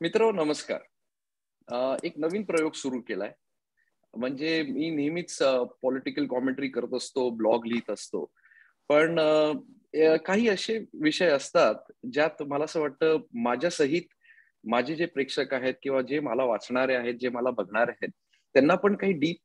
मित्र नमस्कार. एक नवीन प्रयोग सुरू केलाय. म्हणजे मी नेहमीच पॉलिटिकल कॉमेंटरी करत असतो, ब्लॉग लिहित असतो. पण काही असे विषय असतात, ज्यात मला असं वाटतं माझ्या सहित माझे जे प्रेक्षक आहेत किंवा जे मला वाचणारे आहेत, जे मला बघणारे आहेत, त्यांना पण काही डीप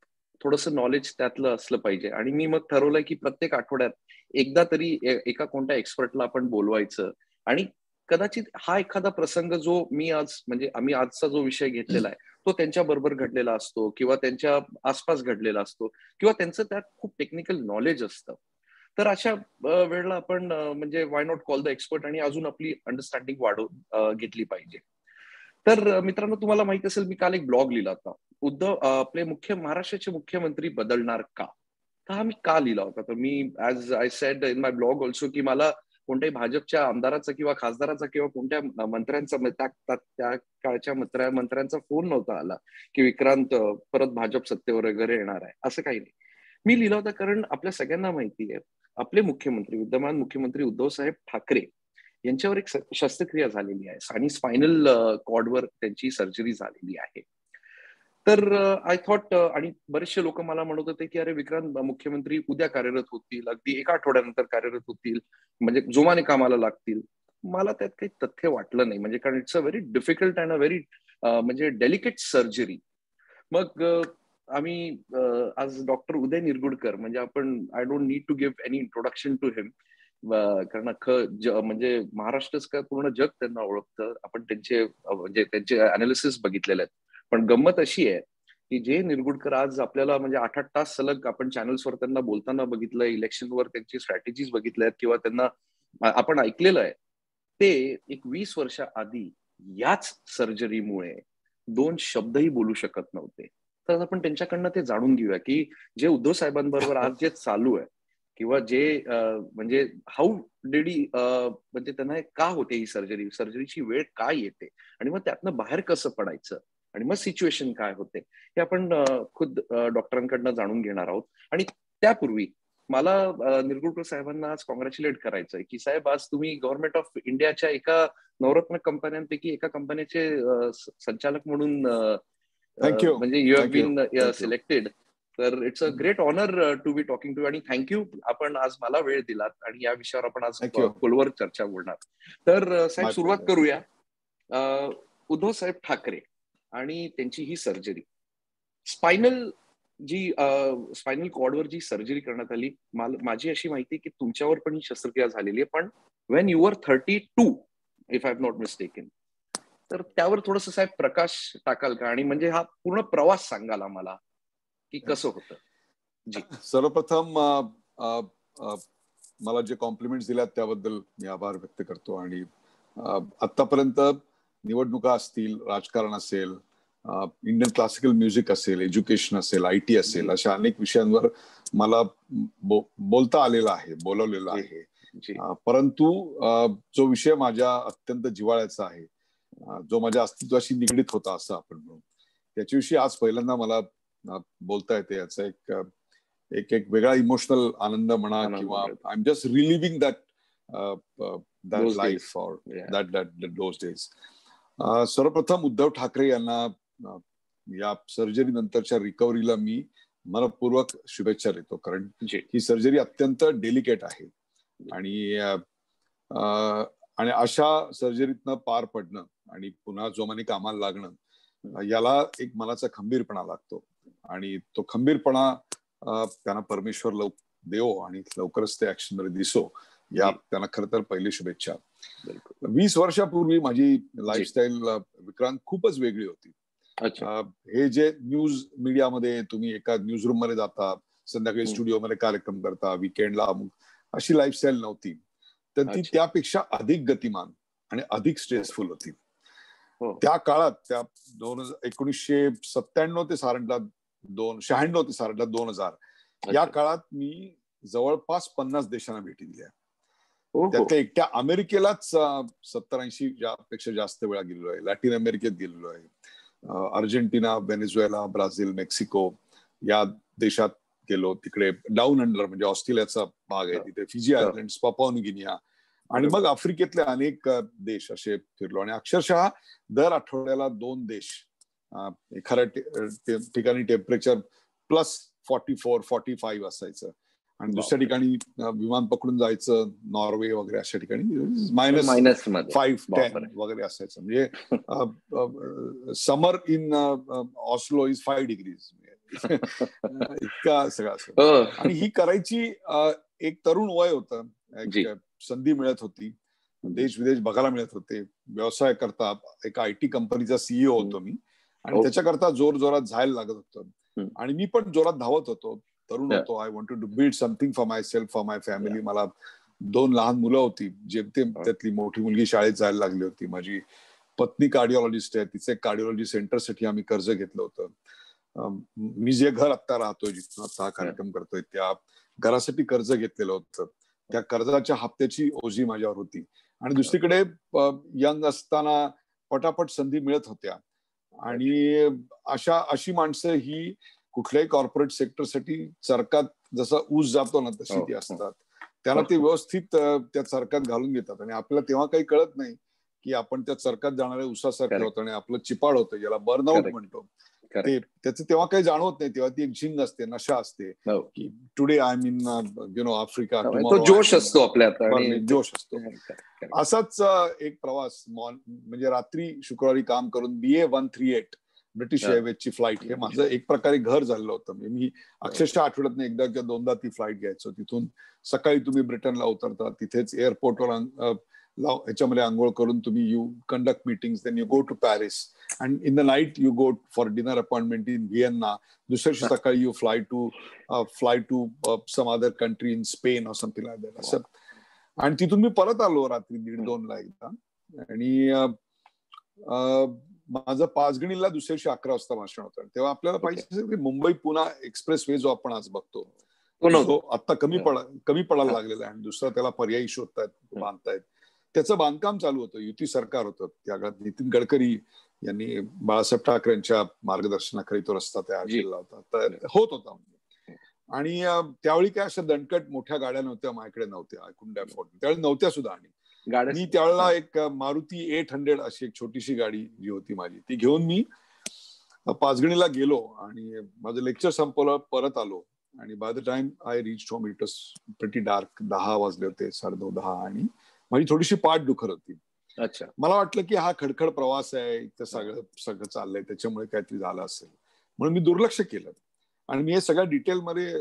थोडंसं नॉलेज त्यातलं असलं पाहिजे. आणि मी मग ठरवलंय, की प्रत्येक आठवड्यात एकदा तरी एका कोणत्या एक्सपर्टला आपण बोलवायचं आणि कदाचित हा एखादा प्रसंग जो मी आज म्हणजे आम्ही आजचा जो विषय घेतलेला आहे, तो त्यांच्या बरोबर घडलेला असतो किंवा त्यांच्या आसपास घडलेला असतो किंवा त्यांचं त्यात खूप टेक्निकल नॉलेज असतं. तर अशा वेळेला आपण म्हणजे व्हाय नॉट कॉल द एक्सपर्ट आणि अजून आपली अंडरस्टँडिंग वाढवून घेतली पाहिजे. तर मित्रांनो, तुम्हाला माहित असेल, मी काल एक ब्लॉग लिहिला होता. आपले महाराष्ट्राचे मुख्यमंत्री बदलणार का? तर हा मी का लिहिला होता? तर मी as I said in my blog also, की मला कोणत्याही भाजपच्या आमदाराचा किंवा खासदाराचा किंवा कोणत्या मंत्र्यांचा त्या काळच्या मंत्र्यांचा फोन नव्हता आला, की विक्रांत परत भाजप सत्तेवर वगैरे येणार आहे. असं काही नाही. मी लिहिला होता कारण आपल्या सगळ्यांना माहिती आहे, आपले मुख्यमंत्री, विद्यमान मुख्यमंत्री उद्धवसाहेब ठाकरे यांच्यावर एक शस्त्रक्रिया झालेली आहे आणि स्पायनल कॉर्डवर त्यांची सर्जरी झालेली आहे. तर आय थॉट आणि बरेचसे लोक मला म्हणत होते, की "अरे विक्रांत, मुख्यमंत्री उद्या कार्यरत होतील, अगदी एका आठवड्यानंतर कार्यरत होतील, म्हणजे जोमाने कामाला लागतील." मला त्यात काही तथ्य वाटलं नाही. म्हणजे कारण it's a very difficult and a very म्हणजे डेलिकेट सर्जरी. मग आम्ही आज डॉक्टर उदय निरगुडकर, म्हणजे आपण I don't need to give any introduction to him. कारण म्हणजे महाराष्ट्रच काय, पूर्ण जग त्यांना ओळखतं. आपण त्यांचे म्हणजे त्यांचे अनालिसिस बघितलेले आहेत. पण गंमत अशी आहे, की जे निरगुडकर आज आपल्याला म्हणजे 8-8 तास सलग आपण चॅनल्सवर त्यांना बोलताना बघितलंय, इलेक्शनवर त्यांची स्ट्रॅटेजीज बघितल्या आहेत किंवा त्यांना आपण ऐकलेलं आहे. ते एक 20 वर्ष आधी याच सर्जरीमुळे 2 शब्दही बोलू शकत नव्हते. तर आपण त्यांच्याकडनं ते जाणून घेऊया, की जे उद्धव साहेबांबरोबर आज जे चालू आहे किंवा जे म्हणजे हाऊ डिड ही म्हणजे त्यांना का होते ही सर्जरी? सर्जरीची वेळ का येते? आणि मग त्यातनं बाहेर कसं पडायचं? आणि मग सिच्युएशन काय होते? हे आपण खुद्द डॉक्टरांकडनं जाणून घेणार आहोत. आणि त्यापूर्वी मला निरगुडकर साहेबांना आज कॉंग्रॅच्युलेट करायचंय, की साहेब, आज तुम्ही गव्हर्नमेंट ऑफ इंडियाच्या एका नवरत्न कंपन्यांपैकी एका कंपनीचे संचालक म्हणून थँक्यू. म्हणजे you have thank you. Been selected. तर it's a great honour to be talking to, आणि थँक्यू, आपण आज मला वेळ दिलात आणि या विषयावर आपण आज थँक्यू. खोलवर चर्चा बोलणार. तर साहेब, माय सुरुवात प्लेजर. करूया. उद्धव साहेब ठाकरे आणि त्यांची ही सर्जरी, स्पायनल स्पायनल कॉर्डवर जी सर्जरी करण्यात आली, माझी अशी माहिती की तुमच्यावर पण ही शस्त्रक्रिया झालेली आहे, पण when you are 32, if I have not mistaken. तर त्यावर थोडस साहेब प्रकाश टाकाल का? आणि म्हणजे हा पूर्ण प्रवास सांगाल आम्हाला, की कसं होतं? जी. सर्वप्रथम मला जे कॉम्प्लिमेंट्स दिल्यात त्याबद्दल मी आभार व्यक्त करतो. आणि आतापर्यंत निवडणुका असतील, राजकारण असेल, इंडियन क्लासिकल म्युझिक असेल, एज्युकेशन असेल, IT असेल, अशा अनेक विषयांवर मला बोलता आलेलं आहे, बोलवलेलं आहे. परंतु जो विषय माझ्या अत्यंत जिव्हाळ्याचा आहे, जो माझ्या अस्तित्वाशी निगडीत होता असं आपण म्हणू, त्याच्याविषयी आज पहिल्यांदा मला बोलता येते. याचा एक एक वेगळा इमोशनल आनंद म्हणा, किंवा I am just relieving that life or those days. सर्वप्रथम उद्धव ठाकरे यांना या सर्जरी नंतरच्या रिकव्हरीला मी मनपूर्वक शुभेच्छा देतो. कारण ही सर्जरी अत्यंत डेलिकेट आहे आणि अशा सर्जरीतनं पार पडणं आणि पुन्हा जोमाने कामाला लागणं, याला एक मनाचा खंबीरपणा लागतो. आणि तो खंबीरपणा त्यांना परमेश्वर देवो आणि लवकरच ते ऍक्शन मध्ये दिसो, या त्यांना खरं तर पहिली शुभेच्छा. 20 वर्षापूर्वी माझी लाईफस्टाईल विक्रांत खूपच वेगळी होती. हे जे न्यूज मीडियामध्ये तुम्ही एका न्यूज रूम मध्ये जाता, संध्याकाळी स्टुडिओमध्ये कार्यक्रम करता, विकेंडला, अशी लाईफस्टाईल नव्हती. तर ती त्यापेक्षा अधिक गतिमान आणि अधिक स्ट्रेसफुल होती. त्या काळात, त्या 1997 ते साधारणतः 2000 या काळात मी जवळपास 50 देशांना भेटी दिल्या. त्यातल्या एकट्या अमेरिकेलाच 70-80 पेक्षा जास्त वेळा गेलेलो आहे. लॅटिन अमेरिकेत गेलेलो आहे. अर्जेंटिना, व्हेनेझुएला, ब्राझील, मेक्सिको या देशात गेलो. तिकडे डाऊन अंडर म्हणजे ऑस्ट्रेलियाचा भाग आहे, तिथे Fiji islands, Papua new Guinea आणि मग आफ्रिकेतले अनेक देश असे फिरलो आणि अक्षरशः दर आठवड्याला 2 देश, एखाद्या ठिकाणी टेम्परेचर +44-45 असायचं आणि दुसऱ्या ठिकाणी विमान पकडून जायचं नॉर्वे वगैरे अशा ठिकाणी -5-10 वगैरे असायचं. म्हणजे summer in Oslo is 5 degrees इतका सगळा असं. आणि ही करायची एक तरुण वय होतं, संधी मिळत होती, देश विदेश बघायला मिळत होते, व्यवसाय करता एक IT कंपनीचा CEO होतो मी आणि त्याच्याकरता जोर जोरात जायला लागत होतं आणि मी पण जोरात धावत होतो, तरुण होतो. I wanted to build something for myself, for my family. मला 2 लहान मुलं होती, जेमतेम त्यातली मोठी मुलगी शाळेत जायला लागली होती. माझी पत्नी कार्डिओलॉजिस्ट आहे, तिचे कार्डिओलॉजी सेंटरसाठी आम्ही कर्ज घेतलं होतं. मी जे घर आता राहतोय, जिथून आता हा कार्यक्रम करतोय, त्या घरासाठी कर्ज घेतलेलं होतं. त्या कर्जाच्या हप्त्याची ओझी माझ्यावर होती आणि दुसरीकडे यंग असताना पटापट संधी मिळत होत्या आणि अशी माणसं ही कुठल्याही कॉर्पोरेट सेक्टरसाठी चरकात जसा ऊस जातो ना तशी ती असतात. त्यांना ते व्यवस्थित त्या चरकात घालून घेतात आणि आपल्याला तेव्हा काही कळत नाही की आपण त्या चरकात जाणाऱ्या ऊसासारखं होतं आणि आपलं चिपाड होतं, ज्याला बर्नआउट म्हणतो. ते त्याचं तेव्हा काही जाणवत नाही, तेव्हा ती एक झिंग असते, नशा असते की टुडे आय मीन आफ्रिका, जोश असतो आपल्यात, जोश असतो. असाच एक प्रवास, म्हणजे रात्री शुक्रवारी काम करून BA 138 ब्रिटिश एअरवेजची फ्लाईट, हे माझं एक प्रकारे घर झालेलं होतं. मी अक्षरशः आठवड्यात एकदा किंवा दोनदा ती फ्लाईट घ्यायचो. तिथून सकाळी तुम्ही ब्रिटनला उतरता, तिथेच एअरपोर्टवर ह्याच्यामध्ये आंघोळ करून तुम्ही you conduct meetings, then you go to Paris and in the night you go for dinner appointment in Vienna. दुसऱ्या सकाळी you fly to some other country in Spain or something like that असं. आणि तिथून मी परत आलो रात्री 1:30-2 ला एकदा आणि माझं पाचगणीला दुसऱ्या दिवशी 11 वाजता भाषण होतं. तेव्हा आपल्याला पाहिजे मुंबई पुणा एक्सप्रेस वे जो आपण आज बघतो, तो आता कमी पडायला लागलेला आहे आणि दुसरा त्याला पर्यायी शोधतायत, बांधतायत. त्याचं बांधकाम चालू होतं, युती सरकार होतं त्या काळात. नितीन गडकरी यांनी बाळासाहेब ठाकरेंच्या मार्गदर्शनाखाली तो रस्ता तयार केला होता, तर होत होता. आणि त्यावेळी काय अशा दणकट मोठ्या गाड्या नव्हत्या, माझ्याकडे नव्हत्या, त्यावेळी नव्हत्या सुद्धा. आणि मी त्यावेळेला एक मारुती 800 अशी एक छोटीशी गाडी जी होती माझी, ती घेऊन मी पाचगणीला गेलो आणि माझं लेक्चर संपवलं, परत आलो आणि by the time I reach home it was pretty dark. 10 वाजले होते, 9:30-10 आणि माझी थोडीशी पाठ दुखत होती. अच्छा. मला वाटलं की हा खडखड प्रवास आहे, इथं सगळं चाललंय, त्याच्यामुळे काहीतरी झालं असेल म्हणून मी दुर्लक्ष केलं. आणि मी हे सगळ्या डिटेलमध्ये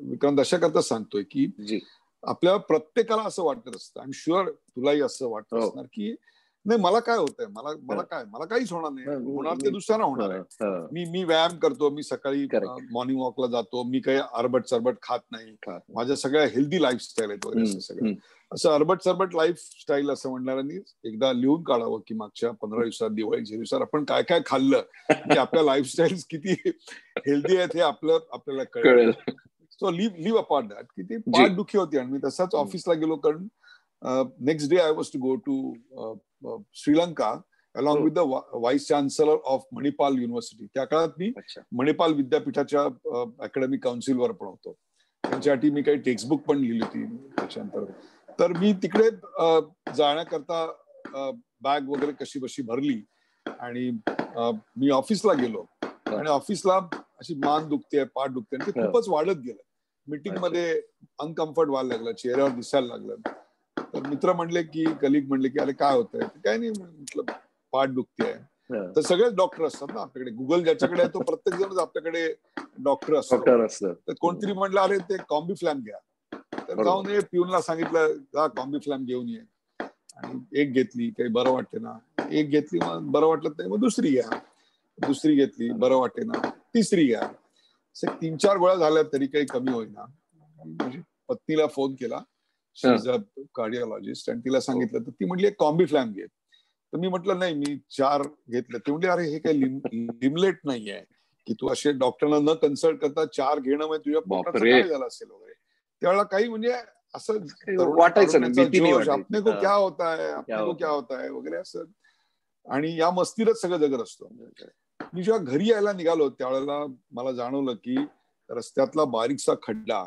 विक्रांत अशा करता सांगतोय की आपल्या प्रत्येकाला असं वाटत असतं, आय एम शुअर तुलाही असं वाटत असणार की नाही मला काय होतंय, मला काहीच होणार नाही, होणार ते दुसऱ्यांना होणार आहे. मी व्यायाम करतो, मी सकाळी मॉर्निंग वॉकला जातो, मी काही अरबट चरबट खात नाही, माझ्या सगळ्या हेल्दी लाईफस्टाईल आहेत वगैरे असं सगळं. असं अरबट चरबट लाईफस्टाईल असं म्हणणाऱ्यांनी एकदा लिहून काढावं की मागच्या 15 दिवसात, दिवाळीच्या दिवसात आपण काय काय खाल्लं, की आपल्या लाईफस्टाईल किती हेल्दी आहेत हे आपल्याला कळेल. So leave apart that. की ती पाठ दुखी होती आणि मी तसाच ऑफिसला गेलो, कारण next day I was to go to Sri Lanka along with the vice chancellor of Manipal university. त्या काळात मी मणिपाल विद्यापीठाच्या अकॅडमिक काउन्सिलवर पण होतो, त्यांच्यासाठी मी काही टेक्स्टबुक पण लिहिली होती त्याच्यानंतर. तर मी तिकडे जाण्याकरता बॅग वगैरे कशी बशी भरली आणि मी ऑफिसला गेलो आणि ऑफिसला अशी मान दुखते, पाठ दुखते आणि ते खूपच वाढत गेलं. मीटिंग मध्ये अनकम्फर्ट व्हायला लागलं, चेहऱ्यावर दिसायला लागलं. तर मित्र म्हणले की, कलिग म्हणले की अरे काय होतंय, काय नाही म्हटलं पाठ दुखते. तर सगळेच डॉक्टर असतात ना आपल्याकडे, गुगल ज्याच्याकडे आहे तो प्रत्येक जण आपल्याकडे डॉक्टर असतो. तर कोणतरी म्हणलं अरे ते कॉम्बीफ्लॅम घ्या. तर जाऊन पिऊनला सांगितलं जा कॉम्बीफ्लॅम घेऊन ये. आणि एक घेतली, काही बरं वाटते ना, एक घेतली मग बरं वाटलं नाही, मग दुसरी घ्या, दुसरी घेतली बरं वाटते ना, तिसरी घ्या. 3-4 गोळ्या झाल्या तरी काही कमी होईना. माझी पत्नीला फोन केला, शी इज अ कार्डिओलॉजिस्ट, आणि तिला सांगितलं. तर ती म्हटली कॉम्बीफ्लॅम घे. तर मी म्हटलं नाही, मी 4 घेतलं. ते म्हटले अरे हे काही लिमलेट नाहीये की तू असे डॉक्टरना न कन्सल्ट करता 4 घेणं म्हणजे तुझ्या पोटाचं काय झालं असेल वगैरे. त्यावेळेला काही म्हणजे असं वाटायचं जोश, आपने को क्या होता है, आपने को क्या होता है वगैरे असं. आणि या मस्तीरच सगळं जगत असतो. मी जेव्हा घरी यायला निघालो त्यावेळेला मला जाणवलं की रस्त्यातला बारीकसा खड्डा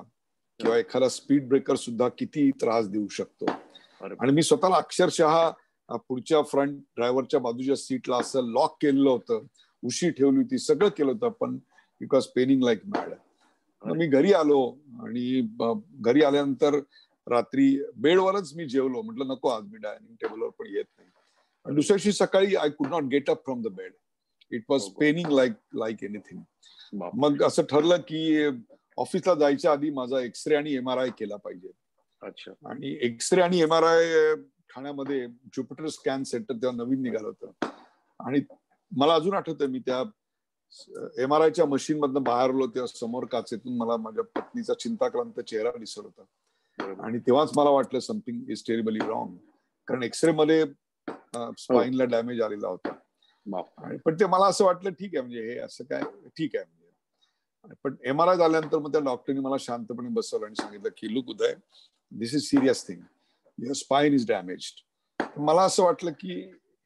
किंवा एखादा स्पीड ब्रेकर सुद्धा किती त्रास देऊ शकतो. आणि मी स्वतःला अक्षरशः पुढच्या फ्रंट ड्रायव्हरच्या बाजूच्या सीटला असं लॉक केलेलं होतं, उशी ठेवली होती, सगळं केलं होतं, पण it was paining like mad. मग मी घरी आलो आणि घरी आल्यानंतर रात्री बेडवरच मी जेवलो. म्हटलं नको आज मी डायनिंग टेबलवर पण येत नाही. आणि दुसऱ्या दिवशी सकाळी I could not get up from the bed. It was paining like anything. मग असं ठरलं की ऑफिसला जायच्या आधी माझा एक्सरे आणि MRI केला पाहिजे. आणि एक्सरे आणि MRI ठाण्यामध्ये ज्युपिटर स्कॅन सेंटर तेव्हा नवीन निघालं होतं. आणि मला अजून आठवतं, मी त्या MRIच्या मशीन मधनं बाहेर आलो तेव्हा समोर काचेतून मला माझ्या पत्नीचा चिंताक्रांत चेहरा दिसत होता. आणि तेव्हाच मला वाटलं समथिंग इज टेरिबली रॉंग, कारण एक्सरे मध्ये स्पाईनला डॅमेज आलेला होता. पण ते मला असं वाटलं ठीक आहे, म्हणजे हे असं काय ठीक आहे म्हणजे. पण MRI झाल्यानंतर मग त्या डॉक्टरनी मला शांतपणे बसवलं आणि सांगितलं की look Uday, this is serious thing, your spine is damaged. मला असं वाटलं की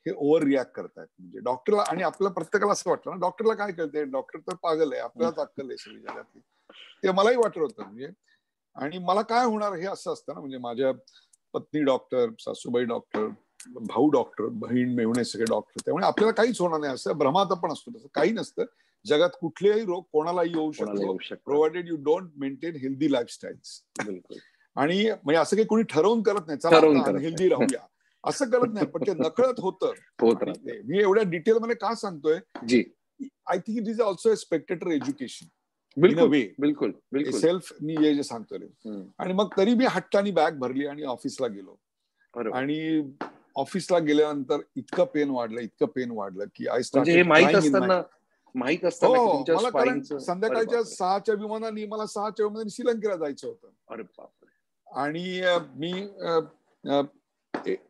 हे ओव्हर रिॲक्ट करतायत, म्हणजे डॉक्टरला आणि आपल्या प्रत्येकाला असं वाटलं ना, डॉक्टरला काय कळतंय, डॉक्टर तर पागल आहे, आपल्यालाच अक्कल आहे सगळी जगातली. ते मलाही वाटत होतं म्हणजे. आणि मला काय होणार हे असं असतं ना, म्हणजे माझ्या पत्नी डॉक्टर, सासूबाई डॉक्टर, भाऊ डॉक्टर, बहीण मेवणे सगळे डॉक्टर, त्यामुळे आपल्याला काहीच होणार नाही असं भ्रमात पण असतो. तसं काही नसतं. जगात कुठलेही रोग कोणालाही येऊ शकतो, provided you don't maintain healthy lifestyles. आणि म्हणजे असं काही कोणी ठरवून करत नाही, चला आता अनहेल्दी राहूया असं करत नाही, पण ते नकळत होतं. मी एवढ्या डिटेल मध्ये का सांगतोय, I think it is also a spectator education in a way. बिलकुल सेल्फ मी जे सांगतोय. आणि मग तरी मी हट्टानी बॅग भरली आणि ऑफिसला गेलो. आणि ऑफिसला गेल्यानंतर इतकं पेन वाढलं की I started crying in my. हो, मला कारण संध्याकाळच्या 6च्या विमानाने मला 6च्या विमानाने श्रीलंकेला जायचं होतं. आणि मी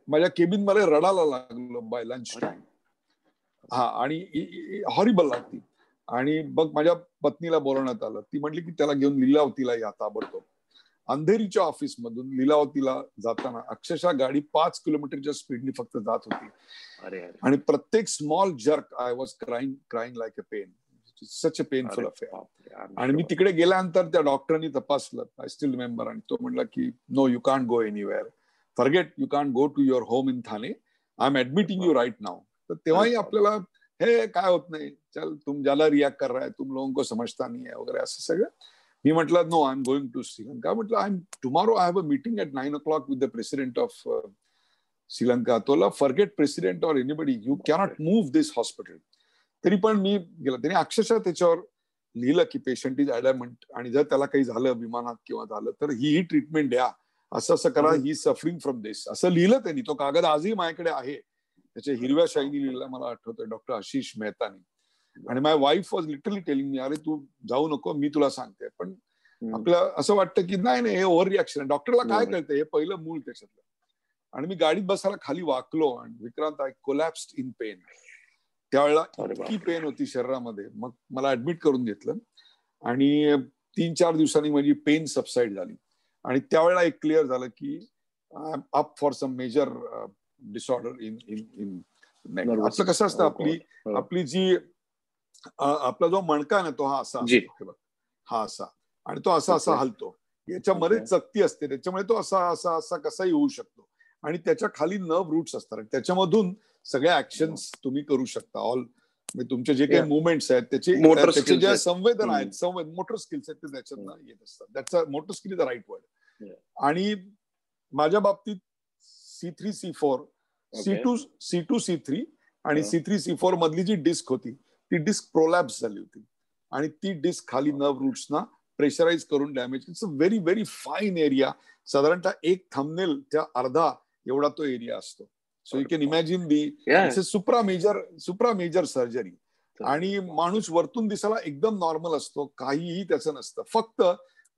माझ्या केबिन मध्ये रडायला लागलो बाय लंच टाइम. आणि हॉरिबल लागती. आणि मग माझ्या पत्नीला बोलवण्यात आलं. ती म्हटली की त्याला घेऊन लीलावतीला या ताबडतोब. अंधेरीच्या ऑफिस मधून लीलावतीला जाताना अक्षरशः गाडी 5 किलोमीटरच्या स्पीडनी फक्त जात होती. आणि प्रत्येक small jerk I was crying like a pain. Such a painful affair. आणि मी तिकडे गेल्यानंतर त्या डॉक्टरांनी तपासलं, आय स्टील रिमेंबर, आणि तो म्हणला की no, you can't go anywhere, forget, you can't go to your home in Thane, I am admitting you right now. तर तेव्हाही आपल्याला हे काय होत नाही, चल तुम ज्याला रिॲक्ट कर रहा है, तुम लोगों को समजता नहीं है वगैरे असं सगळं. मी म्हटलं no, I am going to Sri Lanka. म्हटलं I am tomorrow, I have a meeting at 9 o'clock with the president of Sri Lanka. तोला फॉरगेट प्रेसिडेंट और anybody, you cannot move this hospital. तरी पण मी गेलो. त्याने अक्षरशः त्याच्यावर लिहिलं की पेशंट इज ॲडॅमंट, आणि जर त्याला काही झालं विमानात किंवा झालं तर ही ट्रीटमेंट द्या, असं असं करा, ही सफरिंग फ्रॉम दिस, असं लिहिलं त्यांनी. तो कागद आजही माझ्याकडे आहे, त्याच्या हिरव्या शाईनी लिहिलेला मला आठवतोय, डॉक्टर आशिष मेहतानी. आणि my wife was literally telling me, अरे तू जाऊ नको, मी तुला सांगते. पण आपल्याला असं वाटतं की नाही हे ओव्हर रिॲक्शन आहे, डॉक्टरला काय कळतं, हे पहिलं मूळ त्याच्यातलं. आणि मी गाडीत बसायला खाली वाकलो आणि विक्रांत, आय कोलॅप्स्ड इन पेन. त्यावेळेला इतकी पेन होती शरीरामध्ये. मग मला ऍडमिट करून घेतलं आणि 3-4 दिवसांनी माझी पेन सबसाईड झाली. आणि त्यावेळेला एक क्लिअर झालं की I am up for some major disorder in neck. आपलं कसं असतं, आपली जी आपला जो मणका आहे ना, तो हा असा असतो, हा असा, आणि तो असा असा हलतो. याच्यामध्ये चकती असते, त्याच्यामुळे तो असा असा असा कसाही होऊ शकतो. आणि त्याच्या खाली नर्व रूट्स असतात, त्याच्यामधून सगळ्या ऍक्शन्स तुम्ही करू शकता. ऑल तुमचे जे काही मुवमेंट्स आहेत त्याचे ज्या संवेदना आहेत, मोटर स्किल्स आहेत, ते त्याच्यातनं येत असतात. That's motor skill is the right word. आणि माझ्या बाबतीत C3 C4 C2 C3 आणि C3 C4 मधली जी डिस्क होती, ती डिस्क प्रोलॅप्स झाली होती. आणि ती डिस्क खाली नर्व रूट्सना प्रेशराईज करून damage. It's a very very fine area. साधारणतः एक थंबनेल त्या अर्धा एवढा तो एरिया असतो. So you can imagine the it's a supra major surgery. आणि माणूस वरतून दिसायला एकदम नॉर्मल असतो, काहीही त्याचं नसतं. फक्त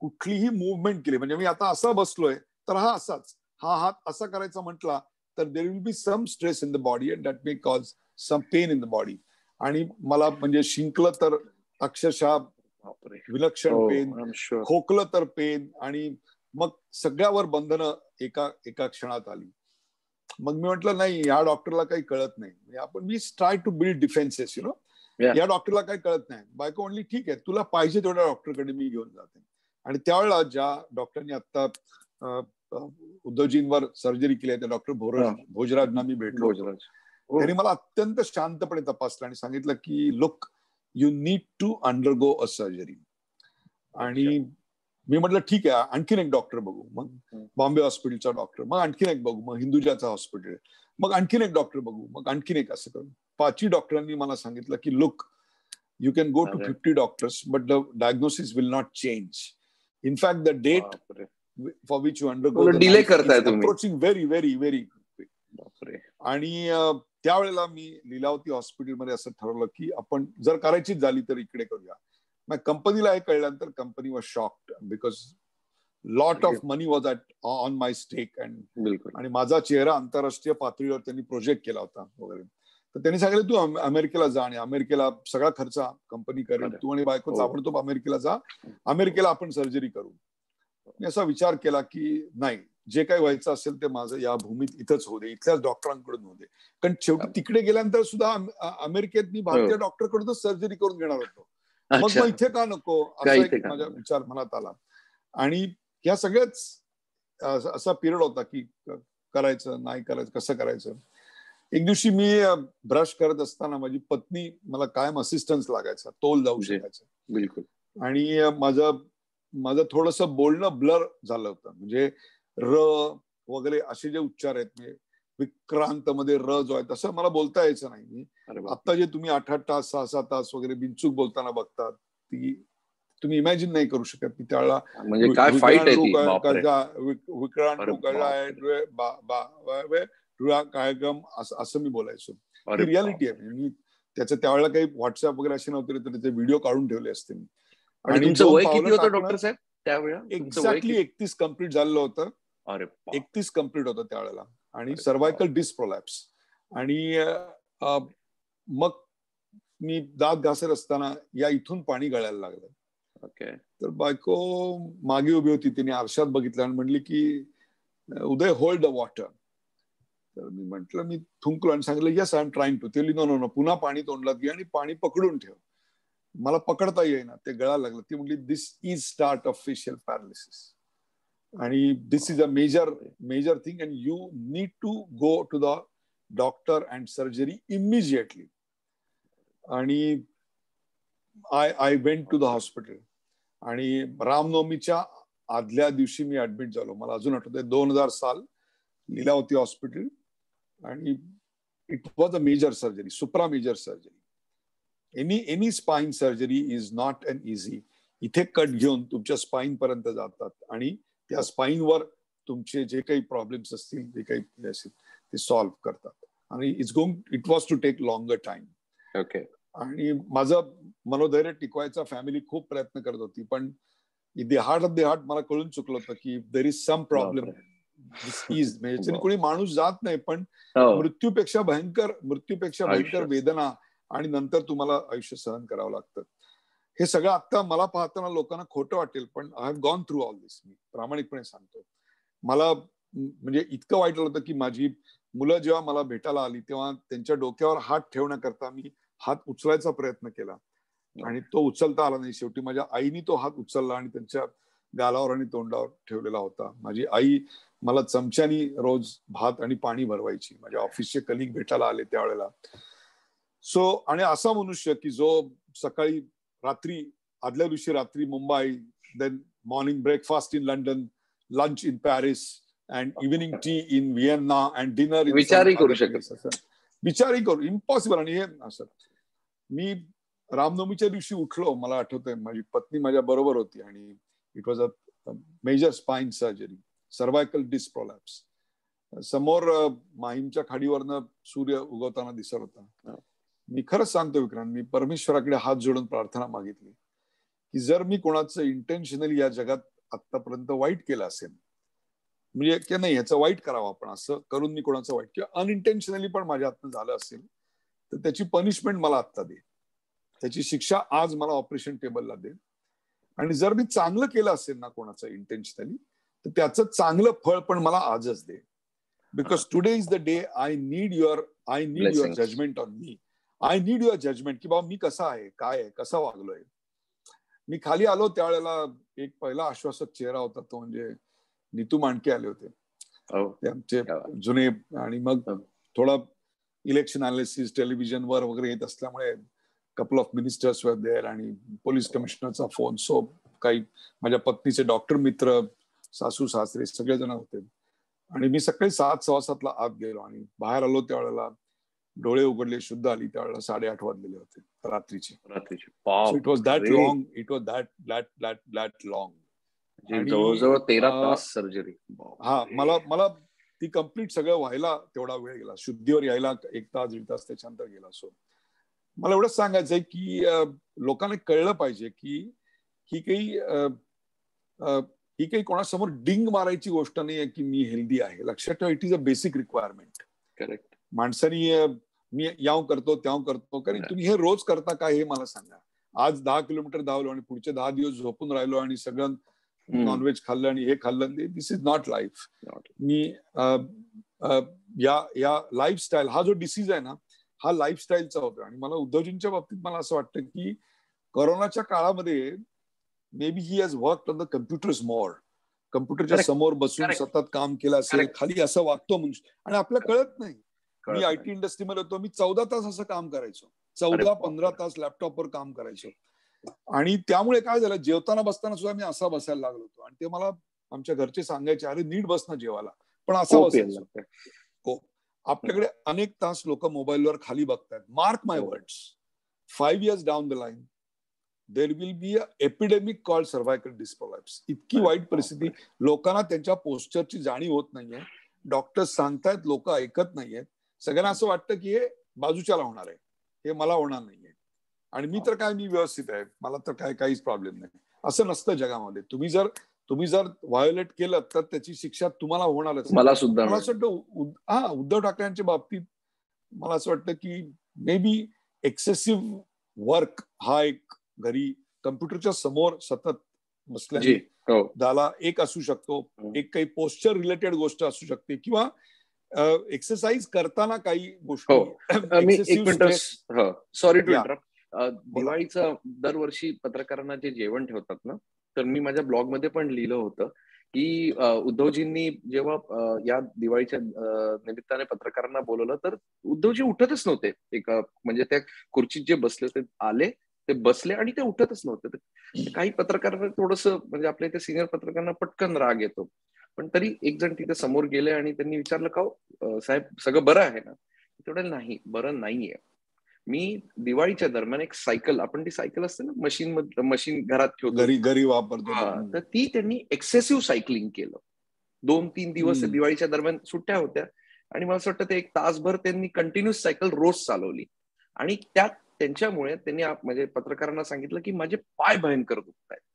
कुठलीही मुवमेंट केली, म्हणजे मी आता असा बसलोय तर हा असाच, हा हात असा करायचा म्हटला तर there will be some stress in the body and that may cause some pain in the body. आणि मला म्हणजे शिंकलं तर अक्षरशः विलक्षण पेन, खोकलं तर पेन, आणि मग सगळ्यावर बंधनं एका क्षणात आली. मग मी म्हटलं नाही, या डॉक्टरला काही कळत नाही. आपण मी try to build defences, you know. या डॉक्टरला काही कळत नाही. बायको म्हणली ठीक आहे, तुला पाहिजे तेवढ्या डॉक्टरकडे मी घेऊन जाते. आणि त्यावेळेला ज्या डॉक्टरनी आता उद्धवजींवर सर्जरी केली आहे, त्या डॉक्टर भोजराजना मी भेटलो होतो. त्यांनी मला अत्यंत शांतपणे तपासलं आणि सांगितलं की look, you need to undergo a surgery. आणि मी म्हटलं ठीक आहे, आणखीन एक डॉक्टर बघू. मग बॉम्बे हॉस्पिटलचा डॉक्टर, मग आणखीन एक बघू, मग हिंदुजाचा हॉस्पिटल, मग आणखीन एक डॉक्टर बघू, मग आणखीन एक. असं करून 5 डॉक्टरांनी मला सांगितलं की look, you can go to 50 doctors, but the diagnosis will not change. In fact, the date for which you undergo the delay is approaching very, very, very quick. आणि त्यावेळेला मी लीलावती हॉस्पिटलमध्ये असं ठरवलं की आपण जर करायचीच झाली तर इकडे करूया. मग कंपनीला हे कळल्यानंतर company was shocked because lot of money was on my stake. आणि माझा चेहरा आंतरराष्ट्रीय पातळीवर त्यांनी प्रोजेक्ट केला होता वगैरे. तर त्यांनी सांगितलं तू अमेरिकेला जा आणि अमेरिकेला सगळा खर्च कंपनी करेल, तू आणि बायको ताबडतोब अमेरिकेला जा, अमेरिकेला आपण सर्जरी करू. मी असा विचार केला की नाही, जे काही व्हायचं असेल ते माझं या भूमीत इथंच होऊ दे, इथल्याच डॉक्टरांकडून होऊ दे. कारण शेवटी तिकडे गेल्यानंतर सुद्धा अमेरिकेत मी भारतीय डॉक्टरकडूनच सर्जरी करून घेणार होतो. मग इथे का नको, असा एक माझा विचार मनात आला. आणि ह्या सगळ्याच असा पिरियड होता की करायचं नाही करायचं, कसं करायचं. एक दिवशी मी ब्रश करत असताना माझी पत्नी मला कायम असिस्टन्स लागायचा, तोल जाऊ शकायचं. बिलकुल. आणि माझं थोडस बोलणं ब्लर झालं होतं. म्हणजे र वगैरे असे जे उच्चार आहेत, म्हणजे विक्रांत मध्ये र जो आहे तसं मला बोलता यायचं नाही. आता जे तुम्ही 8-8 तास 6-6 तास वगैरे बिनचूक बोलताना बघतात, ती तुम्ही इमॅजिन नाही करू शकत. की त्यावेळेला असं मी बोलायचो. ही रियालिटी आहे. मी त्याचं त्यावेळेला काही व्हॉट्सअप वगैरे असे नव्हते, तर त्याचे व्हिडिओ काढून ठेवले असते. आणि एक्झॅक्टली 31 कम्प्लीट झालेलं होतं. 31 कम्प्लीट होतं त्यावेळेला. आणि सर्वायकल डिस्क प्रोलॅप्स. आणि मग मी दात घासत असताना या इथून पाणी गळायला लागलं. तर बायको मागे उभी होती, तिने आरशात बघितलं आणि म्हणली की उदय, होल्ड द वॉटर. तर मी म्हंटल, मी थुंकलो आणि सांगितलं yes I am trying to. ती नो नो नो, पुन्हा पाणी तोंडलात घे आणि पाणी पकडून ठेव. मला पकडता येईना, ते गळायला लागलं. ती म्हटली this is start of facial paralysis आणि this is a major thing and you need to go to the doctor and surgery immediately. आणि I went to the hospital. आणि रामनवमीच्या आदल्या दिवशी मी ऍडमिट झालो. मला अजून आठवतंय, 2000 साल, लीलावती हॉस्पिटल. आणि it was a major surgery, supra major surgery. Any spine surgery is not an easy. इथे कट घेऊन तुमच्या स्पाइन पर्यंत जातात आणि त्या स्पाइनवर तुमचे जे काही प्रॉब्लेम्स असतील, जे काही असतील ते सॉल्व्ह करतात. आणि it was to take longer time. Okay. आणि माझं मनोधैर्य टिकवायचा फॅमिली खूप प्रयत्न करत होती, पण the heart of the heart मला कळून चुकलं होतं की देर इज सम प्रॉब्लेम. म्हणजे कोणी माणूस जात नाही, पण मृत्यूपेक्षा भयंकर वेदना आणि नंतर तुम्हाला आयुष्य सहन करावं लागतं. हे सगळं आता मला पाहताना लोकांना खोटं वाटेल, पण I have gone through all this. मी प्रामाणिकपणे सांगतो, मला म्हणजे इतकं वाईट होतं की माझी मुलं जेव्हा मला भेटायला आली तेव्हा त्यांच्या डोक्यावर हात ठेवण्याकरता मी हात उचलायचा प्रयत्न केला आणि तो उचलता आला नाही. शेवटी माझ्या आईनी तो हात उचलला आणि त्यांच्या गालावर आणि तोंडावर ठेवलेला होता. माझी आई मला चमच्यानी रोज भात आणि पाणी भरवायची. माझ्या ऑफिसचे कलिग भेटायला आले त्यावेळेला. आणि असा मनुष्य की जो सकाळी आदल्या दिवशी रात्री Mumbai, then morning breakfast in London, lunch in Paris and evening tea in Vienna and dinner in विचारही करू शकत, विचारही करू इम्पॉसिबल. आणि हे असं मी रामनवमीच्या दिवशी उठलो, मला आठवतंय माझी पत्नी माझ्या बरोबर होती आणि it was a major spine surgery, cervical disc prolapse. समोर माहीमच्या खाडीवरनं सूर्य उगवताना दिसत होता. मी खरंच सांगतो विक्रांत, मी परमेश्वराकडे हात जोडून प्रार्थना मागितली की जर मी कोणाचं इंटेन्शनली या जगात आतापर्यंत वाईट केलं असेल, म्हणजे की नाही ह्याचं वाईट करावं आपण, असं करून मी कोणाचं वाईट किंवा अनइंटेन्शनली पण माझ्या हातनं झालं असेल, तर त्याची पनिशमेंट मला आत्ता दे, त्याची शिक्षा आज मला ऑपरेशन टेबलला दे. आणि जर मी चांगलं केलं असेल ना कोणाचं इंटेन्शनली, तर त्याचं चांगलं फळ पण मला आजच दे. Because today is the day I need your judgement on me. I need your judgement की बाबा मी कसा आहे, काय आहे, कसा वागलोय. मी खाली आलो त्यावेळेला एक पहिला आश्वासक चेहरा होता, तो म्हणजे नीतू मांडके आले होते, हो. ते आमचे जुने. आणि मग थोडा इलेक्शन अनालिसिस टेलिव्हिजनवर वगैरे येत असल्यामुळे couple of ministers were there आणि पोलीस कमिशनरचा फोन. सो काही माझ्या पत्नीचे डॉक्टर मित्र, सासू सासरे सगळेजण होते. आणि मी सकाळी 7:15 आत गेलो आणि बाहेर आलो त्यावेळेला डोळे उघडले, शुद्ध आली त्यावेळेला 8:30 वाजलेले होते रात्रीचे. So it was that long, it was that long. आणि जवळजवळ 13 तास सर्जरी. हा, मला ती कम्प्लीट सगळं व्हायला तेवढा वेळ गेला, शुद्धीवर यायला 1 तास 1.5 तास त्याच्यानंतर गेला. सो मला एवढंच सांगायचंय की लोकांना कळलं पाहिजे की ही काही कोणासमोर डिंग मारायची गोष्ट नाहीये की मी हेल्दी आहे. लक्षात ठेवा, it is a basic requirement. Correct. माणसानी मी याव करतो त्याव करतो, कारण तुम्ही हे रोज करता का हे मला सांगा. आज 10 किलोमीटर धावलो आणि पुढचे 10 दिवस झोपून राहिलो आणि सगळं नॉनव्हेज खाल्लं आणि हे खाल्लं, दिस इज नॉट लाईफ. मी या लाईफस्टाईल, हा जो डिसीज आहे ना, हा लाईफस्टाईलचा होता. आणि मला उद्धवजींच्या बाबतीत मला असं वाटतं की कोरोनाच्या काळामध्ये maybe he has worked on the computers more. कम्प्युटरच्या समोर बसून सतत काम केलं असेल, खाली असं वागतो मनुष्य आणि आपल्याला कळत नाही. मी आयटी इंडस्ट्रीमध्ये होतो, मी 14 तास असं काम करायचो, 14-15 तास लॅपटॉपवर काम करायचो. आणि त्यामुळे काय झालं, जेवताना बसताना सुद्धा मी असा बसायला लागलो होतो. आणि ते मला आमच्या घरचे सांगायचे, अरे नीट बस ना जेवायला, पण असा बसायचो. आपल्याकडे अनेक तास लोक मोबाईलवर खाली बघतात. Mark my words, 5 years down the line there will be a epidemic called cervical disc prolapse. इतकी वाईट परिस्थिती. लोकांना त्यांच्या पोस्चरची जाणीव होत नाहीये. डॉक्टर्स सांगतायत, लोक ऐकत नाहीयेत. सगळ्यांना असं वाटतं की हे बाजूच्याला होणार आहे, हे मला होणार नाहीये. आणि मी व्यवस्थित आहे, मला तर काहीच प्रॉब्लेम नाही. असं नसतं जगामध्ये. तुम्ही जर व्हायोलेट केलं तर त्याची शिक्षा तुम्हाला होणारच. मला सुद्धा असं वाटतं उद्धव ठाकरेंच्या बाबतीत मला असं वाटतं की मे बी एक्सेसिव्ह वर्क हा एक घरी कम्प्युटरच्या समोर सतत बसल्याने त्याला एक असू शकतो. एक काही पोस्चर रिलेटेड गोष्ट असू शकते, किंवा एक्सरसाइज करताना काही गोष्टी. Sorry to interrupt. दिवाळीचं दरवर्षी पत्रकारांना जे जेवण ठेवतात ना, तर मी माझ्या ब्लॉग मध्ये पण लिहिलं होतं की उद्धवजींनी जेव्हा या दिवाळीच्या निमित्ताने पत्रकारांना बोलवलं तर उद्धवजी उठतच नव्हते. एक म्हणजे त्या खुर्चीत जे बसले होते, आले, ते बसले आणि ते उठतच नव्हते. काही पत्रकारांना थोडस, म्हणजे आपल्या इथे सिनियर पत्रकारांना पटकन राग येतो. पण तरी एक जण तिथे समोर गेले आणि त्यांनी विचारलं, का साहेब सगळं बरं आहे ना? तेवढं नाही, बरं नाहीये. मी दिवाळीच्या दरम्यान एक सायकल, आपण ती सायकल असते ना, मशीन घरात ठेवतो, घरी वापरतो, तर ती त्यांनी एक्सेसिव्ह सायकलिंग केलं. 2-3 दिवस दिवाळीच्या दरम्यान सुट्ट्या होत्या आणि मला असं वाटतं ते 1 तासभर त्यांनी कंटिन्युअस सायकल रोज चालवली. आणि त्यांच्यामुळे त्यांनी म्हणजे पत्रकारांना सांगितलं की माझे पाय भयंकर दुखत आहेत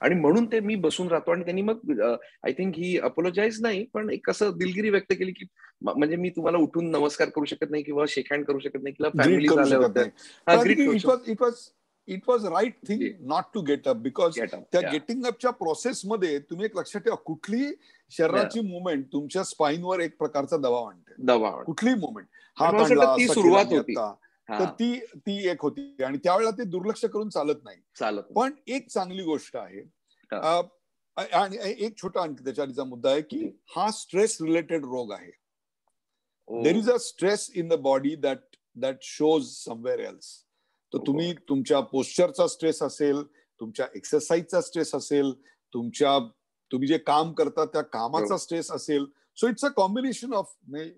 आणि म्हणून ते मी बसून राहतो. आणि त्यांनी मग आय थिंक ही अपोलोजाइज नाही, पण एक असं दिलगिरी व्यक्त केली की म्हणजे मी तुम्हाला उठून नमस्कार करू शकत नाही किंवा शेक हँड करू शकत नाही, किंवा फॅमिली झाल्या होत्या. It was right thing not to get up, because त्या गेटिंग अपच्या प्रोसेसमध्ये तुम्ही एक लक्षात ठेवा, कुठली शरीराची मुवमेंट तुमच्या स्पाईनवर एक प्रकारचा दबाव आणते. कुठलीही मुवमेंट, हात आणला, सुरुवात होती, तर ती एक होती. आणि त्यावेळेला ते दुर्लक्ष करून चालत नाही. पण एक चांगली गोष्ट आहे, आणि एक छोटा आणखी त्याच्या मुद्दा आहे की हा स्ट्रेस रिलेटेड रोग आहे. There is a stress in the body that shows somewhere else. तर तुम्ही तुमच्या पोस्चरचा स्ट्रेस असेल, तुमच्या एक्सरसाइजचा स्ट्रेस असेल, तुम्ही जे काम करता त्या कामाचा स्ट्रेस असेल. So it's a combination of,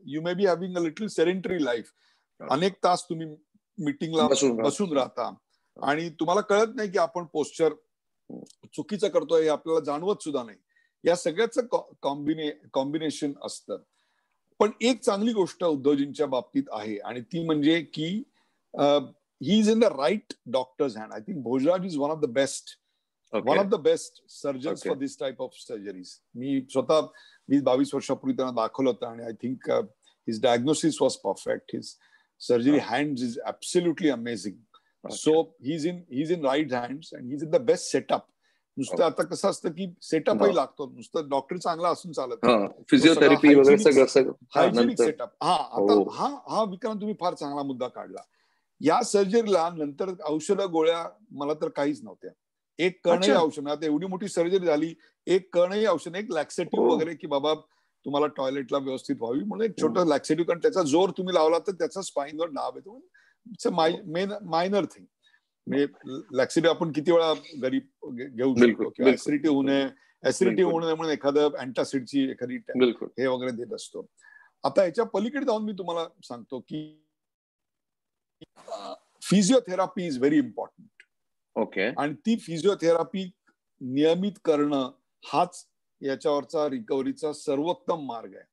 you may be having a little sedentary life. अनेक तास तुम्ही मीटिंगला बसून राहता आणि तुम्हाला कळत नाही की आपण पोस्चर चुकीचं करतोय, हे आपल्याला जाणवत सुद्धा नाही. या सगळ्याचं कॉम्बिनेशन असतं. पण एक चांगली गोष्ट उद्धवजींच्या बाबतीत आहे, आणि ती म्हणजे की he is in the right doctor's hand. I think Bhojraj is one of the best surgeons for this type of surgeries. मी स्वतः 20-22 वर्षापूर्वी त्यांना दाखवलं होतं आणि I think his diagnosis was perfect. His surgery hands is absolutely amazing. So he is in right hands and he is in the best setup. नुसतं आता कसं असतं की सेटअपही लागतो, नुसतं डॉक्टर चांगला असून चालत नाही. फिजिओथेरपी वगैरे सगळं हायजेनिक सेटअप. हा विक्रांत तुम्ही फार चांगला मुद्दा काढला. या सर्जरीला नंतर औषधं गोळ्या मला तर काहीच नव्हत्या. एक कणही औषध नाही. आता एवढी मोठी सर्जरी झाली, एक कणही औषध, एक लॅक्सेटिव्ह वगैरे की बाबा तुम्हाला टॉयलेटला व्यवस्थित व्हावी म्हणून एक छोटं लॅक्सेटिव्ह, कारण त्याचा जोर तुम्ही लावला तर त्याचा स्पाईनवर दाब येतो. It's a minor thing. म्हणजे लॅक्सेटिव्ह आपण किती वेळा घरी घेऊ शकतो, किंवा ऍसिडिटी होऊ नये, ऍसिडिटी होऊ नये म्हणून एखादं अँटासिडची एखादी हे वगैरे देत असतो. आता याच्या पलीकडे जाऊन मी तुम्हाला सांगतो की physiotherapy is very important. Okay. आणि ती फिजिओथेरपी नियमित करणं हाच याच्यावरचा रिकव्हरीचा सर्वोत्तम मार्ग आहे.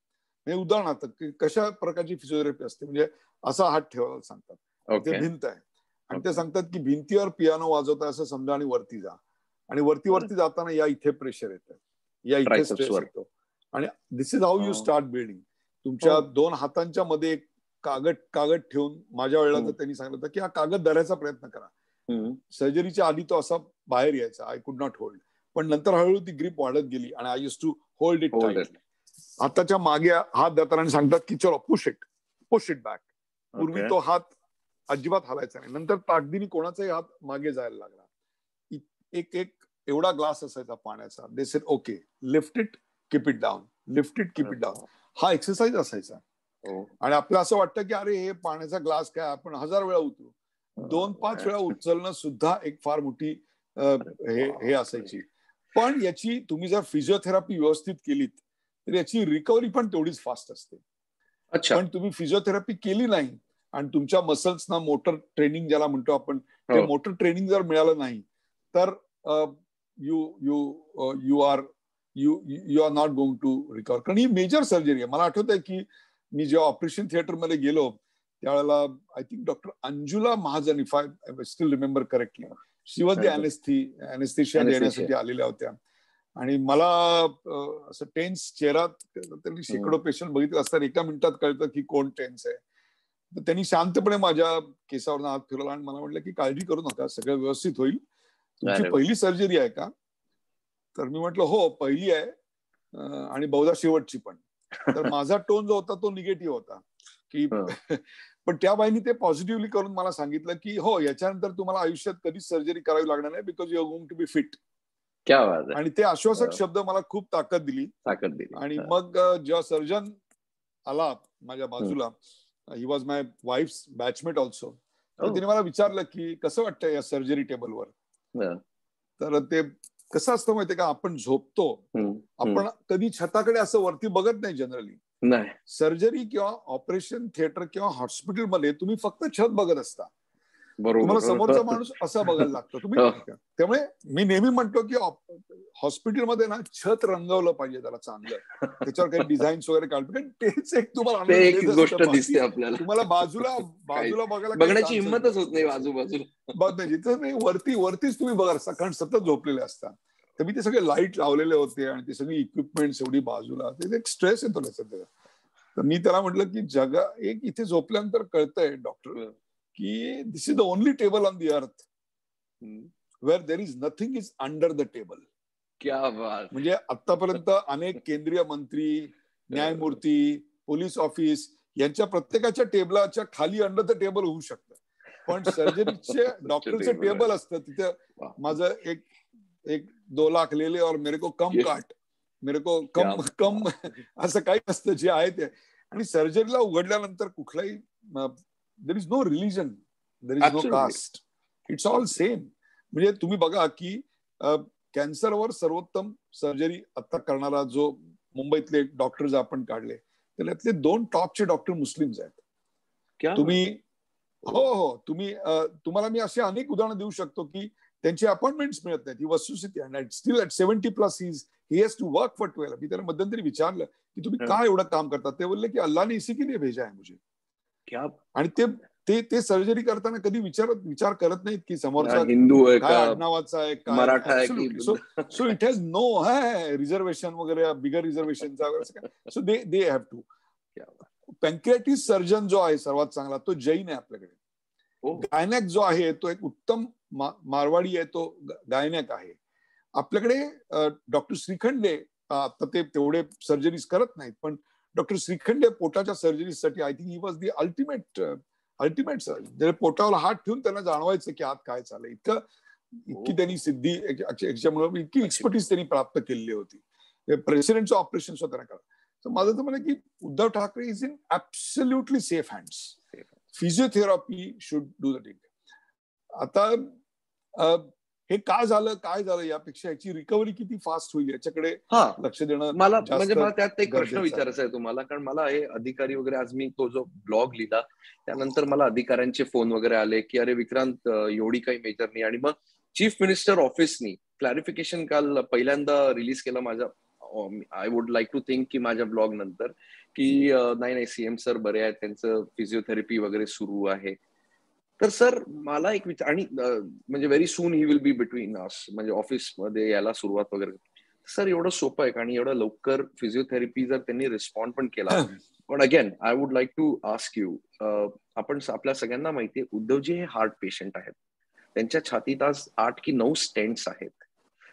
म्हणजे उदाहरणार्थ कशा प्रकारची फिजिओथेरपी असते, म्हणजे असा हात ठेवायला सांगतात, ते भिंत आहे आणि ते सांगतात की भिंतीवर पियानो वाजवता असं समजा आणि वरती जा, आणि वरती जाताना या इथे प्रेशर येतं, या इथे स्ट्रेस येतो, आणि this is how you start building. तुमच्या दोन हातांच्या मध्ये कागद ठेवून, माझ्या वेळेला तर त्यांनी सांगितलं होतं की हा कागद धरायचा प्रयत्न करा. सर्जरीच्या आधी तो असा बाहेर यायचा, आय कुड नॉट होल्ड, पण नंतर हळूहळू ती ग्रीप वाढत गेली आणि I used to hold it tight. हाताच्या मागे हात देताना सांगतात की चलो पुश इट बॅक. पूर्वी तो हात अजिबात हलायचा नाही, नंतर ताकदीने कोणाचाही हात मागे जायला लागला. एक एवढा ग्लास असायचा पाण्याचा, they said okay lift it keep it down, lift it keep it down. हा एक्सरसाइज असायचा. आणि आपलं असं वाटतं की अरे हे पाण्याचा ग्लास काय आपण 1000 वेळा उचलू, 2-5 वेळा उचलणं सुद्धा एक फार मोठी हे असायची. पण याची तुम्ही जर फिजिओथेरपी व्यवस्थित केलीत तर याची रिकव्हरी पण तेवढीच फास्ट असते. पण तुम्ही फिजिओथेरपी केली नाही आणि तुमच्या मसल्सना मोटर ट्रेनिंग ज्याला म्हणतो आपण, ते मोटर ट्रेनिंग जर मिळालं नाही तर you are not going to recover. कारण ही मेजर सर्जरी आहे. मला आठवत आहे की मी जेव्हा ऑपरेशन थिएटर मध्ये गेलो त्यावेळेला I think doctor Anjula Mahajan, if I still remember correctly, she was the anaesthesia देण्यासाठी आलेल्या होत्या. आणि मला असं टेन्स चेहरा, त्यांनी शेकडो पेशंट बघितले असताना एका मिनिटात कळतं की कोण टेन्स आहे. तर त्यांनी शांतपणे माझ्या केसावर हात फिरवला आणि मला म्हटलं की काळजी करू नका, सगळं व्यवस्थित होईल. तुमची पहिली सर्जरी आहे का? तर मी म्हटलं हो पहिली आहे आणि बहुधा शेवटची पण. तर माझा टोन जो होता तो निगेटिव्ह होता की पण त्या बाईंनी ते पॉझिटिव्हली करून मला सांगितलं की हो याच्यानंतर तुम्हाला आयुष्यात कधीच सर्जरी करावी लागणार नाही, because you are going to be fit. आणि ते आश्वासक शब्द मला खूप ताकद दिली. आणि मग जेव्हा सर्जन आला माझ्या बाजूला, he was my wife's batchmate also, तर तिने मला विचारलं की कसं वाटतं या सर्जरी टेबलवर. तर ते कसं असतं माहितीये का, आपण झोपतो, आपण कधी छताकडे असं वरती बघत नाही जनरली. सर्जरी किंवा ऑपरेशन थिएटर किंवा हॉस्पिटलमध्ये तुम्ही फक्त छत बघत असता, तुम्हाला समोरचा माणूस असा बघायला लागतो तुम्ही. त्यामुळे मी नेहमी म्हणतो की हॉस्पिटलमध्ये ना छत रंगवलं पाहिजे त्याला चांगलं, त्याच्यावर काही डिझाईन्स वगैरे काढतो, कारण तेच एक तुम्हाला गोष्ट दिसते आपल्याला. तुम्हाला बाजूला बघायला बघण्याची हिंमतच होत नाही आजूबाजूला बघण्याची. तर वरतीच तुम्ही बघा, कारण सतत झोपलेले असतात. तर मी ते सगळे लाईट लावलेले होते आणि ते सगळी इक्विपमेंट्स एवढी बाजूला, ते एक स्ट्रेस येतो ना सध्या. तर मी त्याला म्हटलं की एक इथे झोपल्यानंतर कळतंय डॉक्टर की this is the only table on the earth where there is nothing is under the table. क्या बात. म्हणजे आतापर्यंत अनेक केंद्रीय मंत्री, न्यायमूर्ती, पोलीस ऑफिस यांच्या प्रत्येकाच्या टेबलाच्या खाली अंडर द टेबल होऊ शकतं, पण सर्जरीचे डॉक्टरचे टेबल असतं तिथे माझं एक 2 लाख ले ले और मेरे को कम काट, मेरे को कम असं काही असतं जे आहे ते. आणि सर्जरीला उघडल्यानंतर कुठलाही there is no religion, there is no caste, it's all same. म्हणजे तुम्ही बघा की कॅन्सरवर सर्वोत्तम सर्जरी आता करणारा जो मुंबईतले डॉक्टर्स आपण काढले त्यातले 2 टॉपचे डॉक्टर मुस्लिम्स आहेत. तुम्हाला मी असे अनेक उदाहरणं देऊ शकतो की त्यांची अपॉइंटमेंट्स मिळत नाहीत. ही वस्तुस्थिती आहे. Still at 70+ he has to work for 12. मी त्याला मध्यंतरी विचारलं की तुम्ही काय एवढं काम करतात, ते बोलले की अल्लाह ने इसी के लिए भेजा है मुझे. आणि ते सर्जरी करताना कधी विचार करत नाहीत की समोरचा हिंदू आहे काय आडनावाचा आहे, काय मराठा आहे. So it has no reservation वगैरे, बिगर रिझर्वेशनचा वगैरे. So they have to. Pancreatitis surgeon जो आहे सर्वात चांगला तो जैन आहे आपल्याकडे. गायनॅक जो आहे तो एक उत्तम मारवाडी आहे, तो गायनॅक आहे आपल्याकडे. डॉक्टर श्रीखंडे आता ते तेवढे सर्जरीज करत नाहीत, पण डॉक्टर श्रीखंडे पोटाच्या सर्जरीसाठी I think he was the ultimate surgeon. पोटावर हात ठेवून त्यांना जाणवायचं की हात काय चाललंय. इतकं इतकी त्यांनी सिद्धी याच्यामुळे इतकी एक्सपर्टीज त्यांनी प्राप्त केलेली होती. प्रेसिडेंटचं ऑपरेशन स्वतः करा. तर माझं तर म्हणणं की Uddhav Thackeray is in absolutely safe hands. Physiotherapy should do the thing. आता हे काय झालं यापेक्षा याची रिकव्हरी किती फास्ट होईल याच्याकडे लक्ष देणं मला त्यात एक प्रश्न विचारायचा आहे तुम्हाला, कारण मला हे अधिकारी वगैरे, आज मी तो जो ब्लॉग लिहिला त्यानंतर मला अधिकाऱ्यांचे फोन वगैरे आले की अरे विक्रांत एवढी काही मेजर नाही. आणि मग चीफ मिनिस्टर ऑफिसनी क्लॅरिफिकेशन काल पहिल्यांदा रिलीज केलं माझ्या, I would like to think की माझ्या ब्लॉग नंतर, की नाही सीएम सर बरे आहेत, त्यांचं फिजिओथेरपी वगैरे सुरू आहे. तर सर मला एक विचार, आणि म्हणजे very soon he will be between us, म्हणजे ऑफिसमध्ये याला सुरुवात वगैरे. सर एवढं सोपं आहे आणि एवढं लवकर फिजिओथेरपी जर त्यांनी रिस्पॉन्ड पण केला, पण again I would like to ask you, आपण आपल्या सगळ्यांना माहिती आहे उद्धवजी हे हार्ट पेशंट आहेत, त्यांच्या छातीत आज 8 की 9 स्टेंट्स आहेत,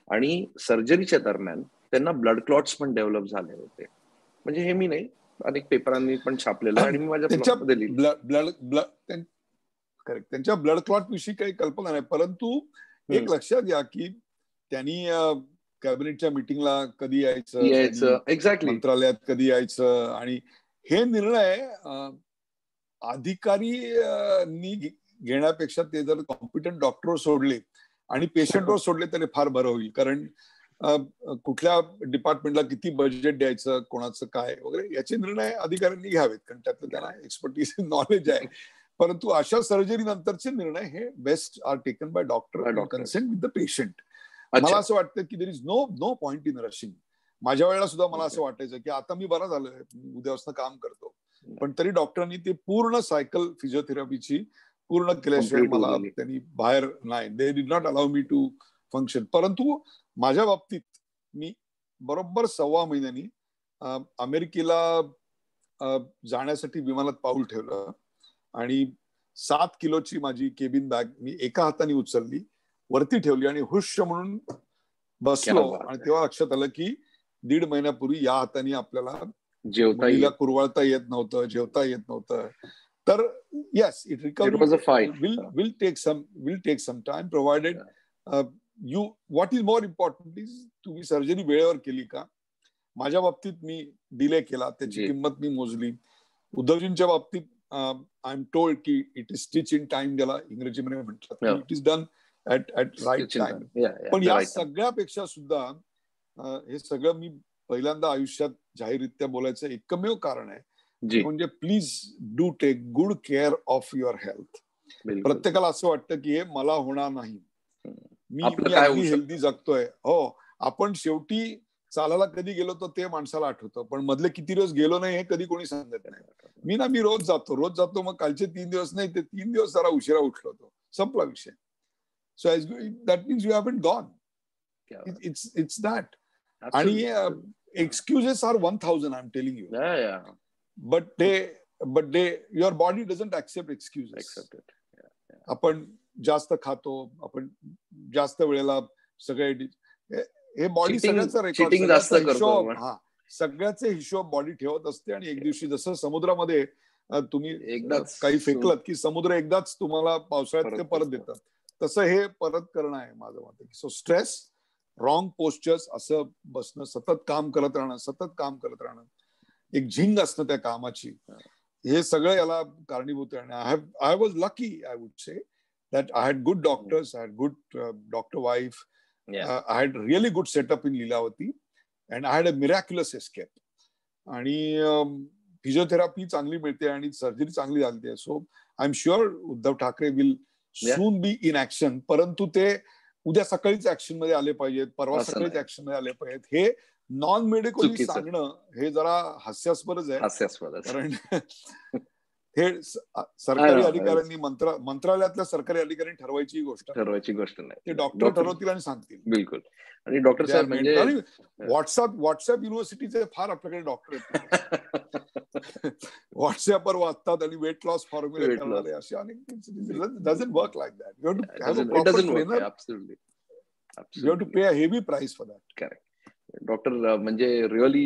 आणि सर्जरीच्या दरम्यान त्यांना ब्लड क्लॉट्स पण डेव्हलप झाले होते. म्हणजे हे मी नाही, अनेक पेपरांनी पण छापलेलं आहे आणि मी माझ्या ब्लॉगमध्ये लिहिलं. करेक्ट, त्यांच्या ब्लड क्लॉट विषयी काही कल्पना नाही, परंतु एक लक्षात घ्या की त्यांनी कॅबिनेटच्या मिटिंगला कधी यायचं, एक्झॅक्टली मंत्रालयात कधी यायचं, आणि हे निर्णय अधिकारीनी घेण्यापेक्षा ते जर कॉम्पिटंट डॉक्टर सोडले आणि पेशंटवर सोडले तरी फार बरं होईल. कारण कुठल्या डिपार्टमेंटला किती बजेट द्यायचं, कोणाचं काय वगैरे याचे निर्णय अधिकाऱ्यांनी घ्यावेत, कारण त्यातलं त्यांना एक्सपर्टीज नॉलेज आहे. परंतु अशा सर्जरी नंतरचे निर्णय हे best are taken by doctor consent with the patient. मला असं वाटतं की there is no point in rushing. माझ्या वेळेला सुद्धा मला असं वाटायचं की आता मी बरा झालोय, उद्यापासून काम करतो, पण तरी डॉक्टरांनी ते पूर्ण सायकल फिजिओथेरपीची पूर्ण केल्याशिवाय मला त्यांनी बाहेर नाही, they did not allow me to function. परंतु माझ्या बाबतीत मी बरोबर 1.25 महिन्यांनी अमेरिकेला जाण्यासाठी विमानात पाऊल ठेवलं आणि 7 किलोची माझी केबिन बॅग मी एका हाताने उचलली, वरती ठेवली आणि हुश म्हणून बसलो. आणि तेव्हा लक्षात आलं की 1.5 महिन्यापूर्वी या हाताने आपल्याला मुलीला कुरवाळता येत नव्हतं, जेवता येत नव्हतं. तर yes, it recovery will take some time, provided you what is more important is तुम्ही सर्जरी वेळेवर केली का. माझ्या बाबतीत मी डिले केला, त्याची किंमत मी मोजली. उद्धवजींच्या बाबतीत आय एम टोल्ड की it is stitch in time, ज्याला इंग्रजीमध्ये म्हणतात, it is done at right time. पण या सगळ्यापेक्षा सुद्धा हे सगळं मी पहिल्यांदा आयुष्यात जाहीररित्या बोलायचं एकमेव कारण आहे म्हणजे please do take good care of your health. प्रत्येकाला असं वाटतं की हे मला होणार नाही, मी अगदी हेल्दी जगतोय. हो, आपण शेवटी चालायला कधी गेलो तर ते माणसाला आठवतं, पण मधले किती दिवस गेलो नाही हे कधी कोणी सांगत नाही. मी रोज जातो, मग कालचे 3 दिवस नाही, ते 3 दिवस जरा उशिरा उठलो होतो, संपला विषय. So that means you haven't gone. It's that. आणि excuses are 1000, I am telling you. But your body doesn't accept excuses. आपण जास्त खातो, आपण जास्त वेळेला सगळे, हे बॉडी सगळ्याचा रेकॉर्ड, सगळ्याचे हिशोब बॉडी ठेवत असते. आणि एक दिवशी जसं समुद्रामध्ये तुम्ही एकदाच काही फेकलत की समुद्र एकदाच तुम्हाला पावसाळ्यात परत देतात, तसं हे परत करणं आहे माझं मत. सो स्ट्रेस, रॉंग पोस्चर्स, असं बसणं, सतत काम करत राहणं, एक झिंग असणं त्या कामाची, हे सगळं याला कारणीभूत आहे. I was lucky, I would say that I had good doctors, I had good doctor wife, I had really good setup in Leelavati, and I had a miraculous escape. आणि फिजिओथेरपी चांगली मिळते आणि सर्जरी चांगली झाली. So I am sure Uddhav Thackeray will soon be in action. परंतु ते उद्या सकाळीच ऍक्शन मध्ये आले पाहिजेत, परवा सकाळीच ऍक्शन मध्ये आले पाहिजेत. हे नॉन मेडिकली सांगणं हे जरा हास्यास्पदच आहे. कारण हे सरकारी अधिकाऱ्यांनी, मंत्रालयातल्या सरकारी अधिकाऱ्यांनी ठरवायची गोष्ट नाही. ते डॉक्टर ठरवतील आणि सांगतील. बिलकुल. आणि डॉक्टर साहेब म्हणजे व्हॉट्सअप युनिव्हर्सिटीचे फार आपल्याकडे डॉक्टर आहेत. व्हॉट्सअपवर वाचतात आणि वेट लॉस फॉर्म्युला करणारे असे अनेक. Doesn't work like that. You have to have a proper trainer. Absolutely. You have to pay a heavy price for that. Correct. Doctor म्हणजे really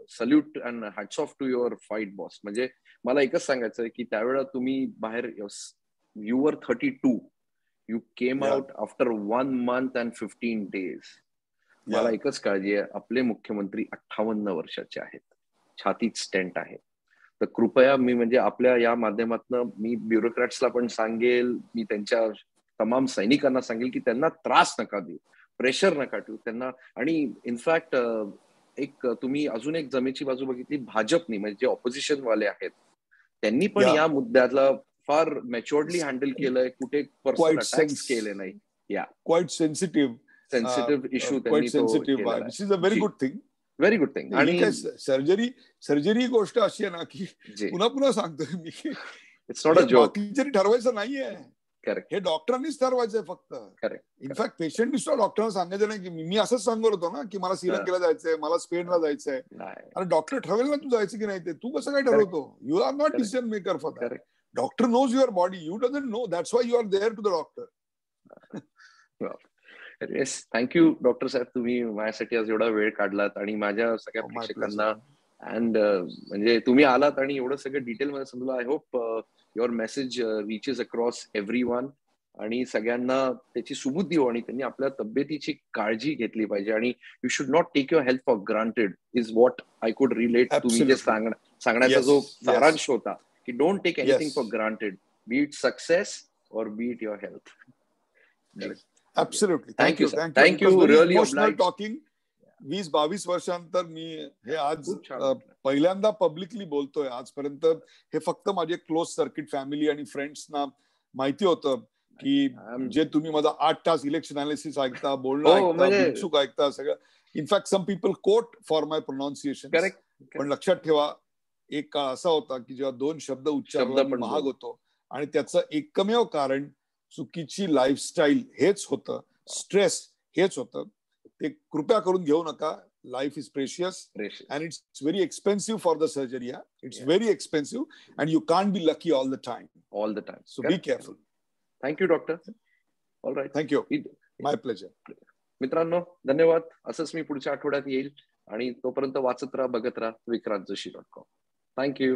salute and hats off to your fight boss. म्हणजे मला एकच सांगायचं आहे की त्यावेळेला तुम्ही बाहेर, you were 32, you came out after 1 month and 15 days. मला एकच काळजी आहे, आपले मुख्यमंत्री 58 वर्षाचे आहेत, छातीत स्टेंट आहे. तर कृपया मी म्हणजे आपल्या या माध्यमातून मी ब्युरोक्रॅट्सला पण सांगेल, मी त्यांच्या तमाम सैनिकांना सांगेल की त्यांना त्रास नका देऊ, प्रेशर नका ठेवू त्यांना. आणि इनफॅक्ट एक तुम्ही अजून एक जमेची बाजू बघितली, भाजपनी म्हणजे जे ऑपोजिशन वाले आहेत त्यांनी पण या मुद्द्याला फार मॅच्युअर्डली हँडल केलंय, कुठे पर्सनल अटॅक्स केले नाही. या क्वाइट सेन्सिटिव्ह इश्यू क्वाइट त्यांनी सेन्सिटिव्ह आहे, which is a very good thing. Very good thing. आणि काय सर्जरी गोष्ट अशी आहे ना की पुन्हा पुन्हा सांगतोय मी की इट्स नॉट अ जोक. बाकीचे ठरवायचं नाहीये, करेक्ट, हे डॉक्टरांनीच ठरवायचंय फक्त. करेक्ट. इनफॅक्ट पेशंटनी सुद्धा डॉक्टरांना सांगायचं नाही की मी असंच सांगत होतो ना की मला श्रीलंकेला जायचंय, मला स्पेनला जायचंय. अरे डॉक्टर ठरवेल ना तू जायचं की नाही ते, तू कसं काय ठरवतो? You are not decision maker for that. Doctor knows your body, you doesn't know, that's why you are there to the doctor. Yes, thank you doctor साहेब, तुम्ही माझ्यासाठी आज एवढा वेळ काढलात आणि माझ्या सगळ्या प्रेक्षकांना अँड म्हणजे तुम्ही आलात आणि एवढं सगळं डिटेल मध्ये समजलं. I hope your message reaches across everyone आणि सगळ्यांना त्याची सुबुद्धी हो आणि त्यांनी आपल्या तब्येतीची काळजी घेतली पाहिजे. आणि you should not take your health for granted is what I could relate. तुम्ही जे सांगण्याचा जो सारांश होता की don't take anything for granted, be it success or be it your health. Absolutely. Thank you, sir. Thank you. Really emotional talking. 20-22 वर्षांतर मी हे आज पहिल्यांदा पब्लिकली बोलतोय. आजपर्यंत हे फक्त माझे क्लोज सर्किट फॅमिली आणि फ्रेंड्सना माहिती होतं की जे तुम्ही माझा 8 तास इलेक्शन अनालिसिस ऐकता, बोलणं ऐकता, बिनचूक ऐकता सगळं. In fact some people quote for my pronunciation. पण लक्षात ठेवा, एक काळ असा होता की जेव्हा 2 शब्द उच्चारला महाग होतो आणि त्याचं एकमेव कारण चुकीची लाईफस्टाईल हेच होतं, स्ट्रेस हेच होतं. ते कृपया करून घेऊ नका. Life is precious and it's very expensive for the surgery. It's very expensive and you can't be lucky all the time. So be careful. Thank you doctor. All right, thank you, my pleasure. मित्रांनो धन्यवाद. असंच मी पुढच्या आठवड्यात येईल आणि तोपर्यंत वाचत राहा, बघत राहा विक्रांतजोशी.com. थँक्यू.